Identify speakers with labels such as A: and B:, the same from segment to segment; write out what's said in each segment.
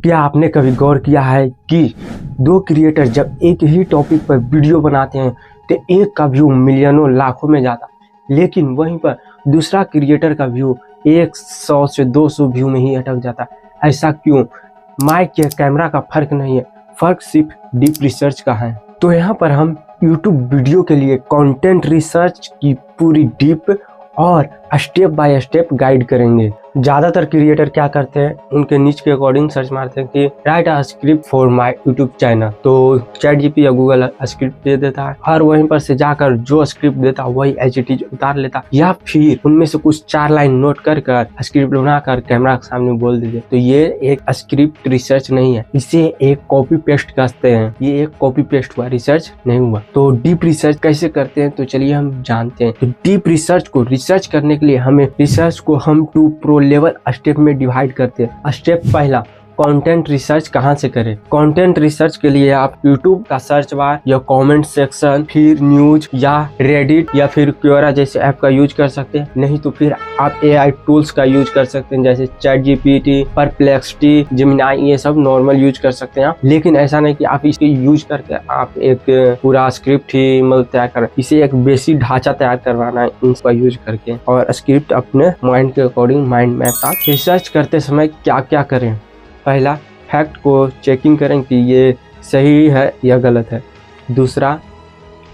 A: क्या आपने कभी गौर किया है कि दो क्रिएटर जब एक ही टॉपिक पर वीडियो बनाते हैं तो एक का व्यू मिलियनों लाखों में जाता, लेकिन वहीं पर दूसरा क्रिएटर का व्यू 100 से 200 व्यू में ही अटक जाता। ऐसा क्यों? माइक या कैमरा का फर्क नहीं है, फर्क सिर्फ डीप रिसर्च का है। तो यहाँ पर हम यूट्यूब वीडियो के लिए कंटेंट रिसर्च की पूरी डीप और स्टेप बाय स्टेप गाइड करेंगे। ज़्यादातर क्रिएटर क्या करते हैं, उनके नीच के अकॉर्डिंग सर्च मारते हैं कि right a script for my YouTube channel, तो चैट जीपीटी या गूगल स्क्रिप्ट दे देता है और वहीं पर से जाकर जो स्क्रिप्ट देता है वही एज इट इज उतार लेता है, या फिर उनमें से कुछ 4 लाइन नोट कर स्क्रिप्ट बनाकर कैमरा के सामने बोल दीजिए। तो ये एक स्क्रिप्ट रिसर्च नहीं है, इसे एक कॉपी पेस्ट कहते हैं। ये एक कॉपी पेस्ट हुआ, रिसर्च नहीं हुआ। तो डीप रिसर्च कैसे करते हैं, तो चलिए हम जानते हैं। तो डीप रिसर्च को रिसर्च करने के लिए हमें रिसर्च को हम 2 प्रो लेवल स्टेप में डिवाइड करते हैं। स्टेप पहला, कंटेंट रिसर्च कहाँ से करें। कंटेंट रिसर्च के लिए आप YouTube का सर्च बार या कमेंट सेक्शन, फिर न्यूज या रेडिट या फिर क्योरा जैसे ऐप का यूज कर सकते हैं। नहीं तो फिर आप AI टूल्स का यूज कर सकते हैं, जैसे चैट जीपीटी, परप्लेक्सिटी, जेमिनी, ये सब नॉर्मल यूज कर सकते हैं आप। लेकिन ऐसा नहीं कि आप इसके यूज करके आप एक पूरा स्क्रिप्ट ही मतलब तैयार करें। इसे एक बेसिक ढांचा तैयार करवाना है इनका यूज करके, और स्क्रिप्ट अपने माइंड के अकॉर्डिंग माइंड मैप का। रिसर्च करते समय क्या क्या करें। पहला, फैक्ट को चेकिंग करें कि ये सही है या गलत है। दूसरा,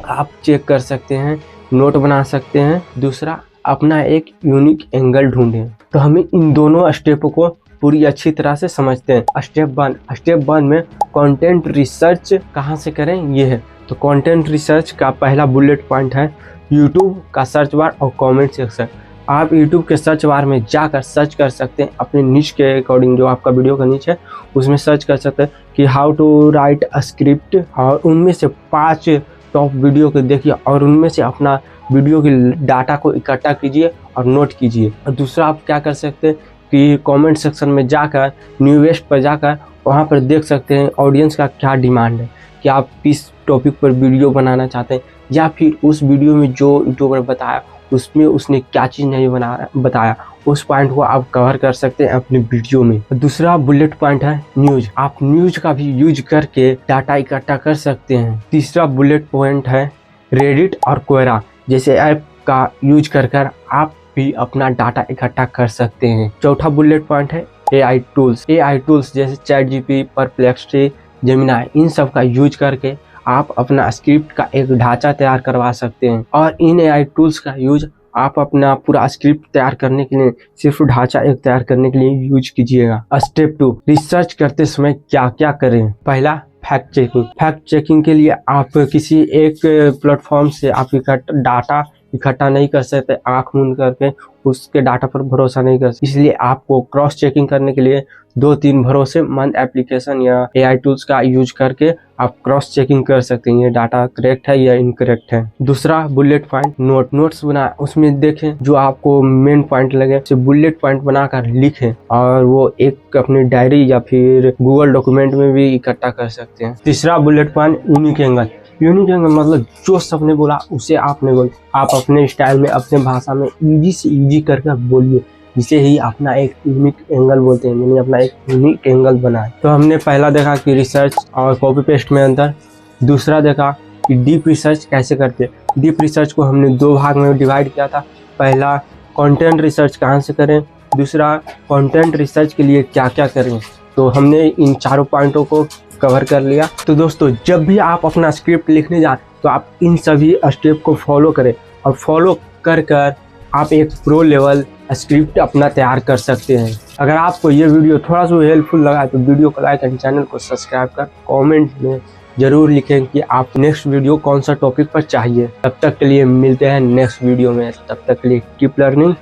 A: आप चेक कर सकते हैं, नोट बना सकते हैं। दूसरा, अपना एक यूनिक एंगल ढूंढें। तो हमें इन दोनों स्टेपों को पूरी अच्छी तरह से समझते हैं। स्टेप 1 में कंटेंट रिसर्च कहाँ से करें ये है। तो कंटेंट रिसर्च का पहला बुलेट पॉइंट है यूट्यूब का सर्च बार और कमेंट सेक्शन। आप YouTube के सर्च बार में जाकर सर्च कर सकते हैं अपने निश के अकॉर्डिंग, जो आपका वीडियो का निश है उसमें सर्च कर सकते हैं कि how to write a script, और उनमें से 5 टॉप वीडियो को देखिए और उनमें से अपना वीडियो की डाटा को इकट्ठा कीजिए और नोट कीजिए। और दूसरा, आप क्या कर सकते हैं कि कमेंट सेक्शन में जाकर न्यूएस्ट पर जाकर वहाँ पर देख सकते हैं ऑडियंस का क्या डिमांड है, कि आप किस टॉपिक पर वीडियो बनाना चाहते हैं, या फिर उस वीडियो में जो यूट्यूबर बताया उसमें उसने क्या चीज़ नहीं बताया, उस पॉइंट को आप कवर कर सकते हैं अपने वीडियो में। दूसरा बुलेट पॉइंट है न्यूज। आप न्यूज का भी यूज करके डाटा इकट्ठा कर सकते हैं। तीसरा बुलेट पॉइंट है रेडिट और क्योरा जैसे ऐप का यूज कर आप भी अपना डाटा इकट्ठा कर सकते हैं। चौथा बुलेट पॉइंट है AI टूल्स जैसे चैट जीपीटी, परप्लेक्सिटी, जेमिनी, इन सब का यूज करके आप अपना स्क्रिप्ट का एक ढांचा तैयार करवा सकते हैं। और इन AI टूल्स का यूज आप अपना पूरा स्क्रिप्ट तैयार करने के लिए, सिर्फ ढांचा एक तैयार करने के लिए यूज कीजिएगा। स्टेप 2, रिसर्च करते समय क्या क्या करें। पहला, फैक्ट चेकिंग के लिए आप किसी एक प्लेटफॉर्म से आप डाटा इकट्ठा नहीं कर सकते, आंख मूंद करके उसके डाटा पर भरोसा नहीं कर सकते। इसलिए आपको क्रॉस चेकिंग करने के लिए 2-3 भरोसेमंद एप्लीकेशन या AI टूल्स का यूज करके आप क्रॉस चेकिंग कर सकते हैं, ये डाटा करेक्ट है या इनकरेक्ट है। दूसरा बुलेट पॉइंट, नोट्स बना, उसमें देखें जो आपको मेन पॉइंट लगे उसे बुलेट पॉइंट बनाकर लिखें, और वो एक अपनी डायरी या फिर गूगल डॉक्यूमेंट में भी इकट्ठा कर सकते हैं। तीसरा बुलेट पॉइंट यूनिक एंगल मतलब जो सबने बोला उसे आपने बोल, आप अपने स्टाइल में, अपने भाषा में इजी से इजी करके बोलिए, जिसे ही अपना एक यूनिक एंगल बोलते हैं, यानी अपना एक यूनिक एंगल बनाए। तो हमने पहला देखा कि रिसर्च और कॉपी पेस्ट में अंतर। दूसरा देखा कि डीप रिसर्च कैसे करते हैं। डीप रिसर्च को हमने 2 भाग में डिवाइड किया था। पहला, कंटेंट रिसर्च कहाँ से करें। दूसरा, कंटेंट रिसर्च के लिए क्या क्या करें। तो हमने इन 4 पॉइंटों को कवर कर लिया। तो दोस्तों, जब भी आप अपना स्क्रिप्ट लिखने जाए तो आप इन सभी स्टेप को फॉलो करें, और फॉलो कर आप एक प्रो लेवल स्क्रिप्ट अपना तैयार कर सकते हैं। अगर आपको ये वीडियो थोड़ा सा हेल्पफुल लगा तो वीडियो को लाइक एंड चैनल को सब्सक्राइब कर कमेंट में जरूर लिखें कि आप नेक्स्ट वीडियो कौन सा टॉपिक पर चाहिए। तब तक के लिए मिलते हैं नेक्स्ट वीडियो में। तब तक के लिए कीप लर्निंग,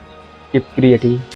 A: कीप क्रिएटिंग।